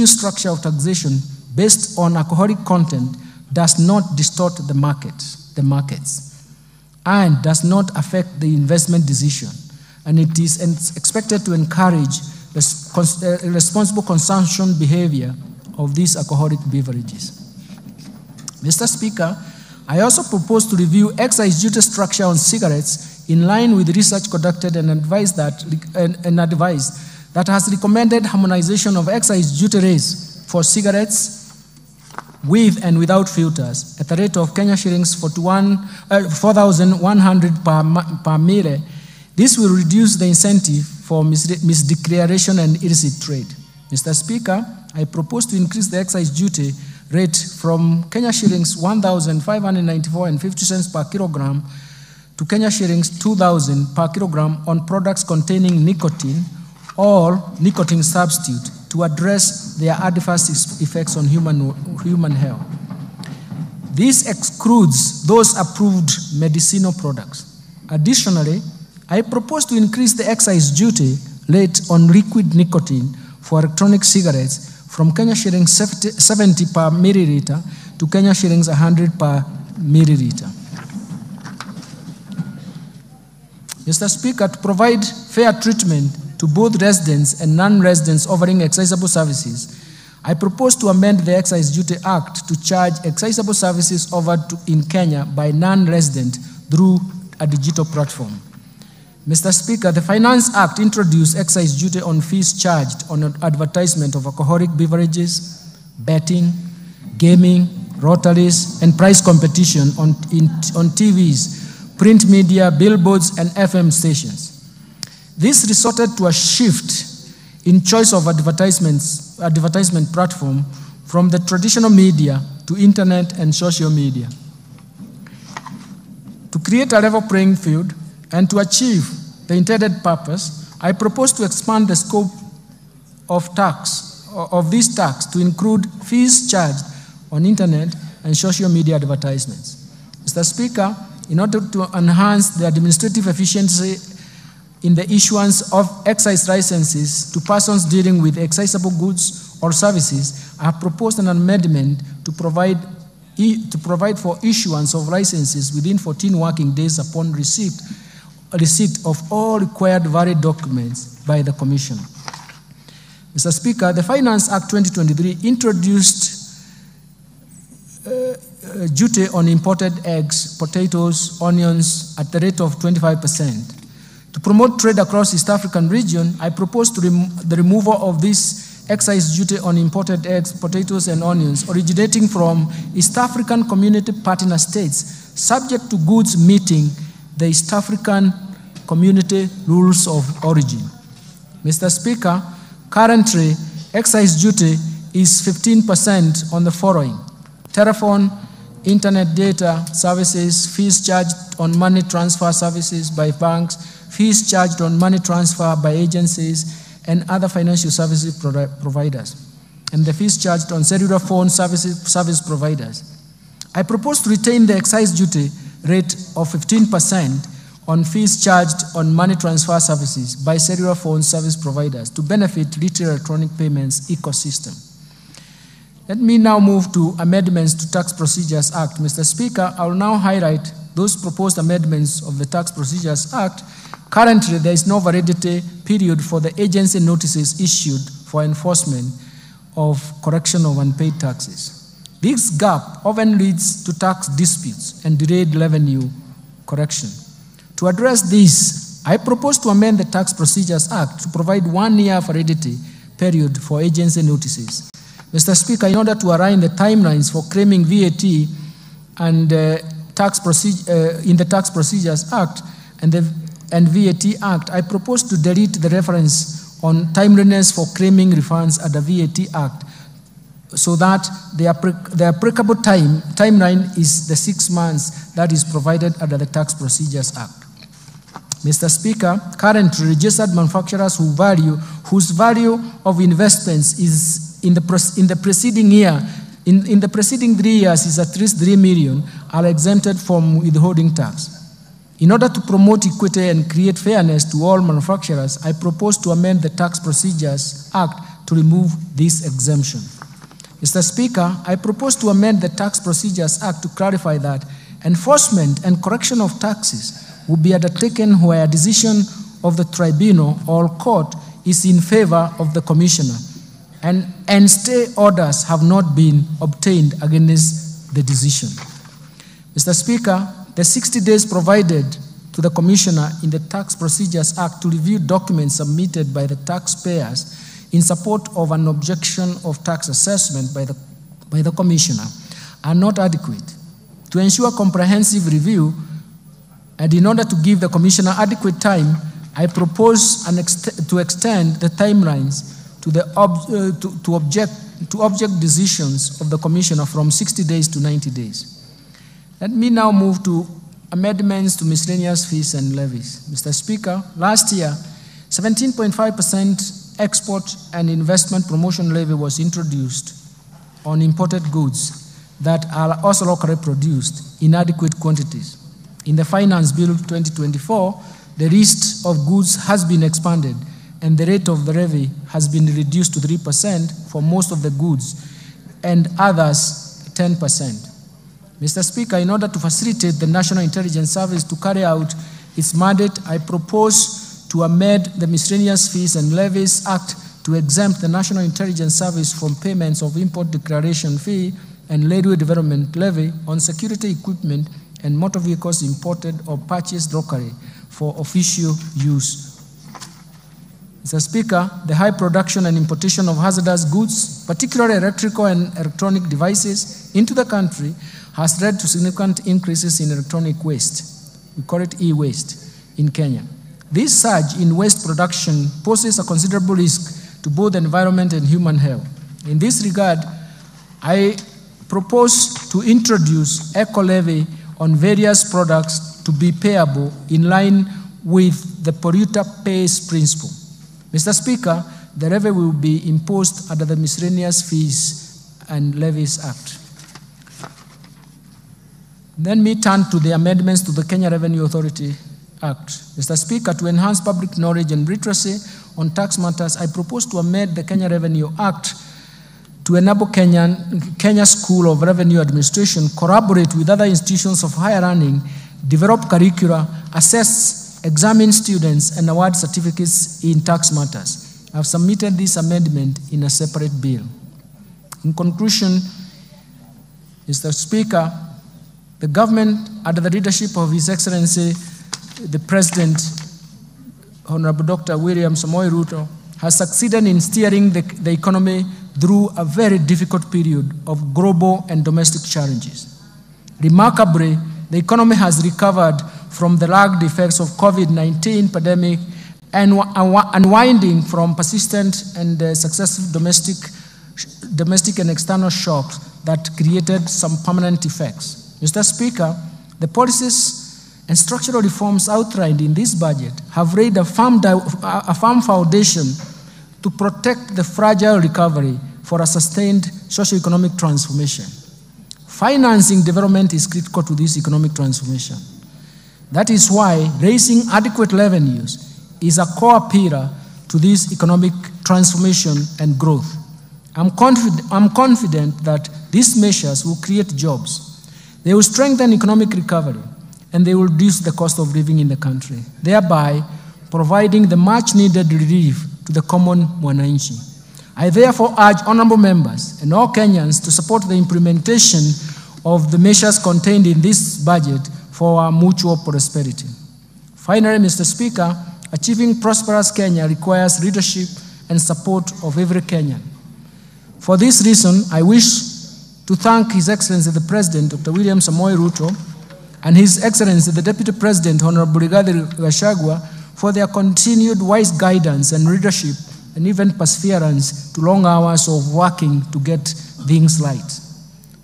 structure of taxation based on alcoholic content does not distort the markets, and does not affect the investment decision, and it is expected to encourage responsible consumption behavior of these alcoholic beverages. Mr. Speaker, I also propose to review excise duty structure on cigarettes in line with research conducted and advice that has recommended harmonization of excise duty rates for cigarettes with and without filters at the rate of Kenya shillings 4,100 per mille. This will reduce the incentive for misdeclaration and illicit trade. Mr. Speaker, I propose to increase the excise duty rate from Kenya shillings 1,594.50 cents per kilogram to Kenya shillings 2,000 per kilogram on products containing nicotine or nicotine substitute to address their adverse effects on human health. This excludes those approved medicinal products. Additionally, I propose to increase the excise duty rate on liquid nicotine for electronic cigarettes from Kenya shillings 70 per milliliter to Kenya shillings 100 per milliliter. Mr. Speaker, to provide fair treatment to both residents and non-residents offering excisable services, I propose to amend the Excise Duty Act to charge excisable services offered in Kenya by non-resident through a digital platform. Mr. Speaker, the Finance Act introduced excise duty on fees charged on advertisement of alcoholic beverages, betting, gaming, lotteries, and prize competition on TVs, print media, billboards, and FM stations. This resulted to a shift in choice of advertisement platform from the traditional media to internet and social media. To create a level playing field and to achieve the intended purpose, I propose to expand the scope of this tax to include fees charged on internet and social media advertisements. Mr. Speaker, in order to enhance the administrative efficiency in the issuance of excise licenses to persons dealing with excisable goods or services, I have proposed an amendment to provide for issuance of licenses within 14 working days upon receipt of all required valid documents by the Commission. Mr. Speaker, the Finance Act 2023 introduced duty on imported eggs, potatoes, onions at the rate of 25%. To promote trade across East African region, I propose the removal of this excise duty on imported eggs, potatoes, and onions originating from East African Community Partner States, subject to goods meeting the East African Community Rules of Origin. Mr. Speaker, currently, excise duty is 15% on the following: telephone, internet data services, fees charged on money transfer services by banks, fees charged on money transfer by agencies and other financial services providers, and the fees charged on cellular phone service providers. I propose to retain the excise duty rate of 15% on fees charged on money transfer services by cellular phone service providers to benefit retail electronic payments ecosystem. Let me now move to amendments to Tax Procedures Act. Mr. Speaker, I will now highlight those proposed amendments of the Tax Procedures Act. Currently, there is no validity period for the agency notices issued for enforcement of correction of unpaid taxes. This gap often leads to tax disputes and delayed revenue correction. To address this, I propose to amend the Tax Procedures Act to provide 1 year validity period for agency notices. Mr. Speaker, in order to align the timelines for claiming VAT and in the Tax Procedures Act and VAT Act, I propose to delete the reference on timeliness for claiming refunds at the VAT Act, so that the applicable timeline is the 6 months that is provided under the Tax Procedures Act. Mr. Speaker, currently registered manufacturers whose value of investments is in the preceding 3 years is at least 3 million are exempted from withholding tax. In order to promote equity and create fairness to all manufacturers, I propose to amend the Tax Procedures Act to remove this exemption. Mr. Speaker, I propose to amend the Tax Procedures Act to clarify that enforcement and correction of taxes will be undertaken where a decision of the tribunal or court is in favor of the commissioner, and stay orders have not been obtained against the decision. Mr. Speaker, the 60 days provided to the commissioner in the Tax Procedures Act to review documents submitted by the taxpayers in support of an objection of tax assessment by the commissioner are not adequate. To ensure comprehensive review, and in order to give the commissioner adequate time, I propose to extend the timelines to object decisions of the commissioner from 60 days to 90 days. Let me now move to amendments to miscellaneous fees and levies. Mr. Speaker, last year, 17.5% export and investment promotion levy was introduced on imported goods that are also locally produced in adequate quantities. In the Finance Bill 2024, the list of goods has been expanded and the rate of the levy has been reduced to 3% for most of the goods and others 10%. Mr. Speaker, in order to facilitate the National Intelligence Service to carry out its mandate, I propose to amend the Miscellaneous Fees and Levies Act to exempt the National Intelligence Service from payments of import declaration fee and railway development levy on security equipment and motor vehicles imported or purchased locally for official use. Mr. Speaker, the high production and importation of hazardous goods, particularly electrical and electronic devices, into the country has led to significant increases in electronic waste. We call it e-waste in Kenya. This surge in waste production poses a considerable risk to both the environment and human health. In this regard, I propose to introduce eco-levy on various products to be payable in line with the polluter pays principle. Mr. Speaker, the levy will be imposed under the Miscellaneous Fees and Levies Act. Then we turn to the amendments to the Kenya Revenue Authority Act. Mr. Speaker, to enhance public knowledge and literacy on tax matters, I propose to amend the Kenya Revenue Act to enable Kenya School of Revenue Administration collaborate with other institutions of higher learning, develop curricula, assess, examine students, and award certificates in tax matters. I have submitted this amendment in a separate bill. In conclusion, Mr. Speaker, the government, under the leadership of His Excellency, the President, Honorable Dr. William Samoei Ruto, has succeeded in steering the economy through a very difficult period of global and domestic challenges. Remarkably, the economy has recovered from the lagged effects of COVID-19 pandemic and unwinding from persistent and successive domestic and external shocks that created some permanent effects. Mr. Speaker, the policies and structural reforms outlined in this budget have laid a firm foundation to protect the fragile recovery for a sustained socio-economic transformation. Financing development is critical to this economic transformation. That is why raising adequate revenues is a core pillar to this economic transformation and growth. I'm confident that these measures will create jobs. They will strengthen economic recovery, and they will reduce the cost of living in the country, thereby providing the much-needed relief to the common mwananchi. I therefore urge honorable members and all Kenyans to support the implementation of the measures contained in this budget for our mutual prosperity. Finally, Mr. Speaker, achieving prosperous Kenya requires leadership and support of every Kenyan. For this reason, I wish to thank His Excellency the President, Dr. William Samoei Ruto, and His Excellency the Deputy President, Honorable Rigathi Gachagua, for their continued wise guidance and leadership and even perseverance to long hours of working to get things right.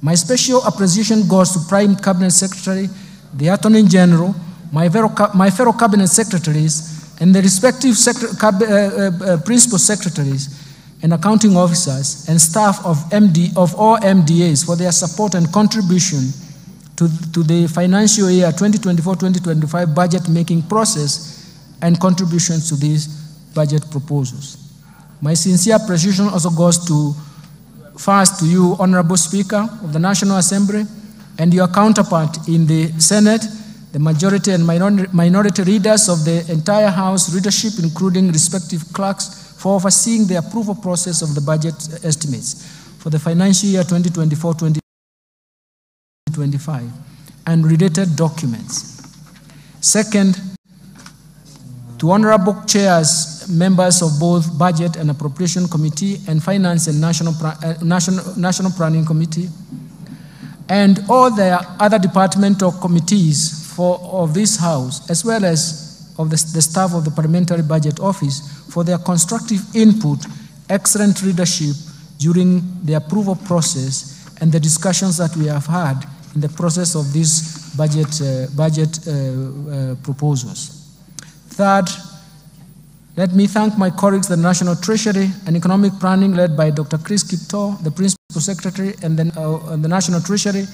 My special appreciation goes to Prime Cabinet Secretary, the Attorney General, my fellow Cabinet Secretaries, and the respective Principal Secretaries and accounting officers and staff of all MDAs for their support and contribution to the financial year 2024-2025 budget making process and contributions to these budget proposals. My sincere appreciation also goes first to you, Honorable Speaker of the National Assembly, and your counterpart in the Senate, the majority and minority leaders of the entire House leadership, including respective clerks, for overseeing the approval process of the budget estimates for the financial year 2024-2025 and related documents. Second, to honorable chairs, members of both Budget and Appropriation Committee and Finance and National Planning Committee, and all the other departmental committees of this House, as well as of the staff of the Parliamentary Budget Office, for their constructive input, excellent leadership during the approval process, and the discussions that we have had in the process of these budget proposals. Third, let me thank my colleagues, the National Treasury and Economic Planning, led by Dr. Chris Kipto, the Principal Secretary, and then the National Treasury,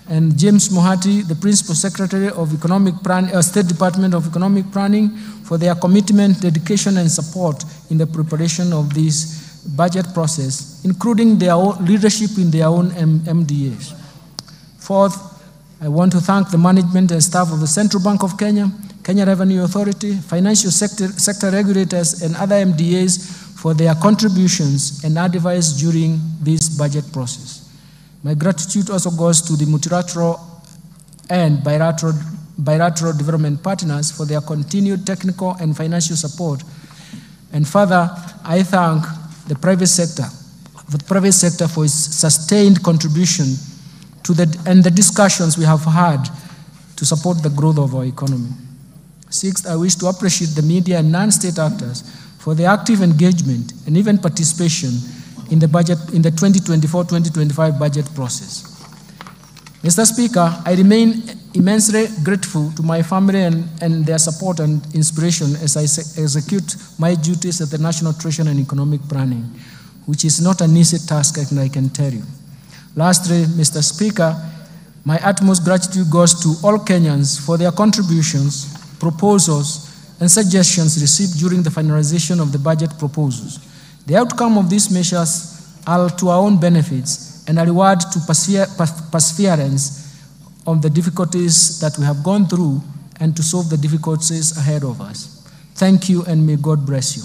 and James Mohati, the Principal Secretary of Economic Planning, State Department of Economic Planning, for their commitment, dedication, and support in the preparation of this budget process, including their own leadership in their own MDAs. Fourth, I want to thank the management and staff of the Central Bank of Kenya, Kenya Revenue Authority, financial sector regulators, and other MDAs for their contributions and advice during this budget process. My gratitude also goes to the multilateral and bilateral development partners for their continued technical and financial support. And further, I thank the private sector for its sustained contribution to the discussions we have had to support the growth of our economy. Sixth, I wish to appreciate the media and non-state actors for their active engagement and even participation in the 2024-2025 budget process. Mr. Speaker, I remain immensely grateful to my family and their support and inspiration as I execute my duties at the National Treasury and Economic Planning, which is not an easy task, I can tell you. Lastly, Mr. Speaker, my utmost gratitude goes to all Kenyans for their contributions, proposals, and suggestions received during the finalization of the budget proposals. The outcome of these measures are to our own benefits and a reward to perseverance of the difficulties that we have gone through and to solve the difficulties ahead of us. Thank you, and may God bless you.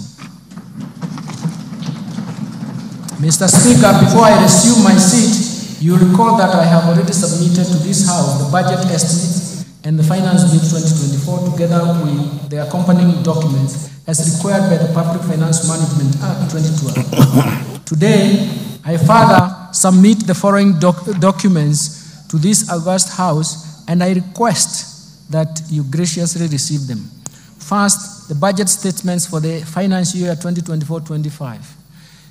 Mr. Speaker, before I resume my seat, you recall that I have already submitted to this House the budget estimates and the Finance Bill 2024, together with the accompanying documents as required by the Public Finance Management Act 2012. Today, I further submit the following documents to this august House, and I request that you graciously receive them. First, the budget statements for the financial year 2024-25.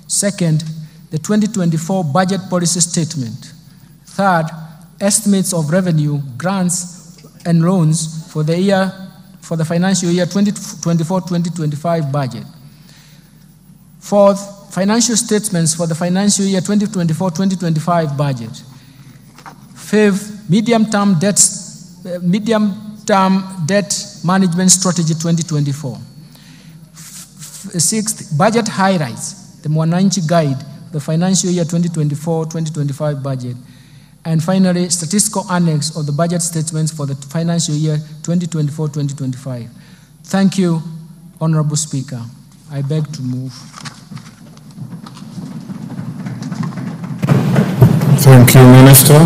Second, the 2024 budget policy statement. Third, estimates of revenue, grants, and loans for the financial year 2024-2025 budget. Fourth, financial statements for the financial year 2024-2025 budget. Fifth, medium-term debt management strategy 2024. Sixth, budget highlights, the Mwananchi guide, the financial year 2024-2025 budget. And finally, statistical annex of the budget statements for the financial year 2024-2025. Thank you, Honorable Speaker. I beg to move. Thank you, Minister.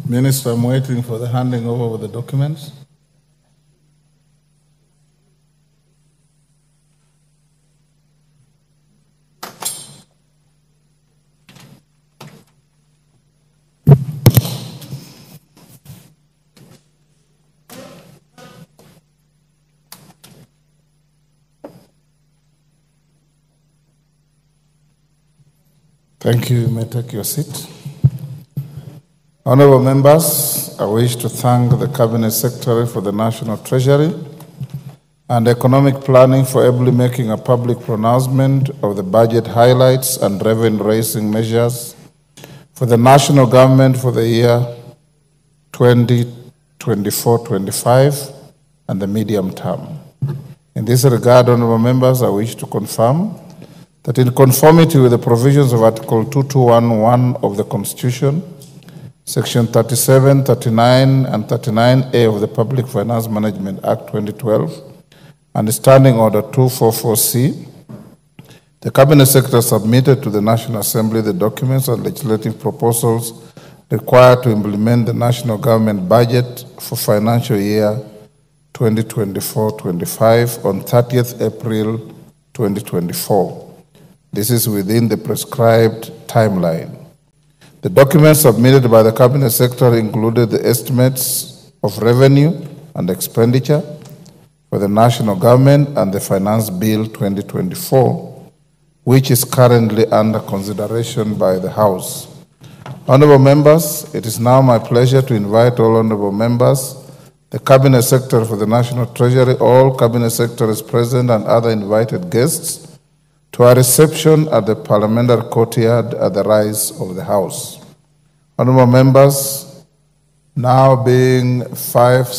Minister, I'm waiting for the handing over of the documents. Thank you. You may take your seat. Honorable members, I wish to thank the Cabinet Secretary for the National Treasury and Economic Planning for ably making a public pronouncement of the budget highlights and revenue-raising measures for the national government for the year 2024-25 and the medium term. In this regard, honorable members, I wish to confirm that in conformity with the provisions of Article 2211 of the Constitution, Section 37, 39, and 39A of the Public Finance Management Act 2012, and Standing Order 244C, the Cabinet Secretary submitted to the National Assembly the documents and legislative proposals required to implement the national government budget for financial year 2024-25 on 30th April 2024. This is within the prescribed timeline. The documents submitted by the Cabinet Secretary included the estimates of revenue and expenditure for the national government and the Finance Bill 2024, which is currently under consideration by the House. Honorable members, it is now my pleasure to invite all honorable members, the Cabinet Secretary for the National Treasury, all Cabinet Secretaries present and other invited guests to a reception at the Parliamentary Courtyard at the rise of the House. Honorable members, now being 5